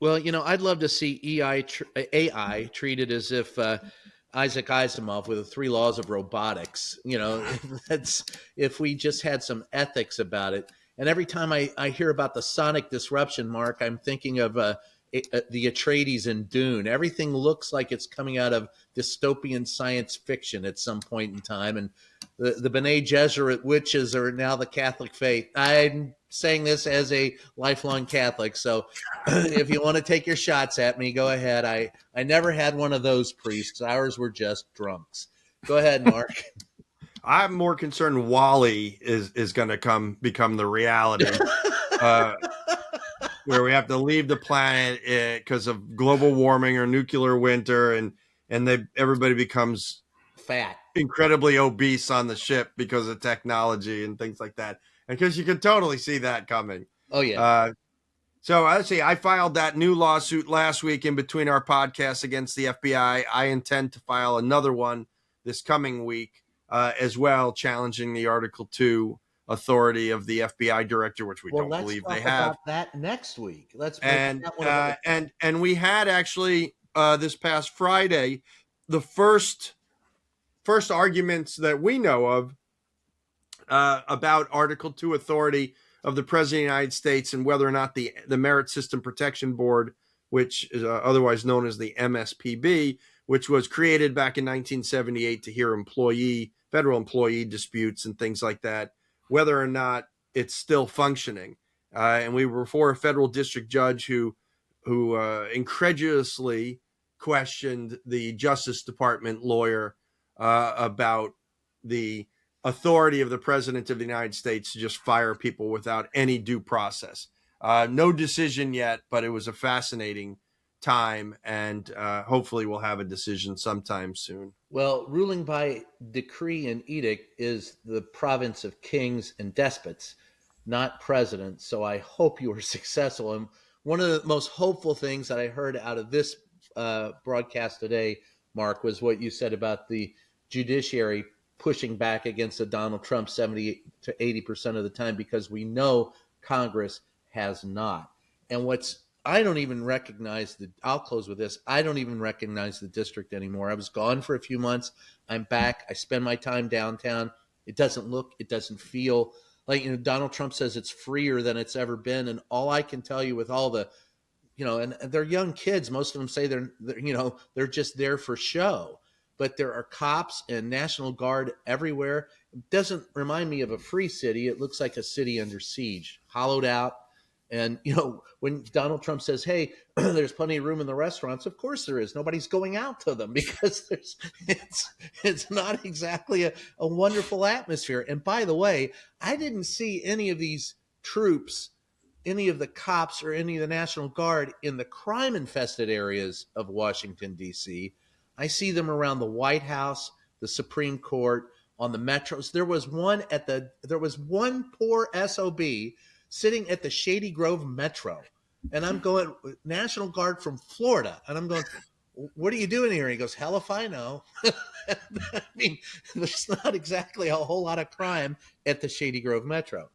Well, I'd love to see AI treated as if Isaac Asimov with the three laws of robotics. That's if we just had some ethics about it. And every time I hear about the sonic disruption, Mark, I'm thinking of the Atreides in Dune. Everything looks like it's coming out of dystopian science fiction at some point in time. And the Bene Gesserit witches are now the Catholic faith. I'm saying this as a lifelong Catholic, so if you want to take your shots at me, go ahead. I never had one of those priests. Ours were just drunks. Go ahead, Mark. I'm more concerned Wally is going to become the reality, uh, where we have to leave the planet because of global warming or nuclear winter, and everybody becomes Fat. incredibly obese on the ship because of technology and things like that. Because you can totally see that coming. Oh yeah. Uh, so let's see. I filed that new lawsuit last week in between our podcasts against the FBI. I intend to file another one this coming week as well, challenging the Article 2 authority of the FBI director, which we Well, don't let's believe they talk have. about that next week. Let's make And that one of our. we had actually this past Friday the first arguments that we know of about Article 2 authority of the President of the United States and whether or not the Merit System Protection Board, which is otherwise known as the MSPB, which was created back in 1978 to hear federal employee disputes and things like that, whether or not it's still functioning. And we were before a federal district judge who incredulously questioned the Justice Department lawyer about the authority of the President of the United States to just fire people without any due process. No decision yet, but it was a fascinating time, and hopefully we'll have a decision sometime soon. Well, ruling by decree and edict is the province of kings and despots, not presidents. So I hope you are successful. And one of the most hopeful things that I heard out of this broadcast today, Mark, was what you said about the judiciary pushing back against the Donald Trump 70 to 80% of the time because we know Congress has not. And I don't even recognize I'll close with this. I don't even recognize the district anymore. I was gone for a few months. I'm back. I spend my time downtown. It doesn't feel like, Donald Trump says it's freer than it's ever been. And all I can tell you with all the, and they're young kids. Most of them say they're just there for show, but there are cops and National Guard everywhere. It doesn't remind me of a free city. It looks like a city under siege, hollowed out. And when Donald Trump says, "Hey, there's plenty of room in the restaurants," of course there is. Nobody's going out to them because it's not exactly a wonderful atmosphere. And by the way, I didn't see any of these troops, any of the cops or any of the National Guard in the crime infested areas of Washington, D.C. I see them around the White House, the Supreme Court, on the metros. There was one poor SOB sitting at the Shady Grove Metro. And I'm going, National Guard from Florida. And I'm going, what are you doing here? And he goes, hell if I know. I mean, there's not exactly a whole lot of crime at the Shady Grove Metro.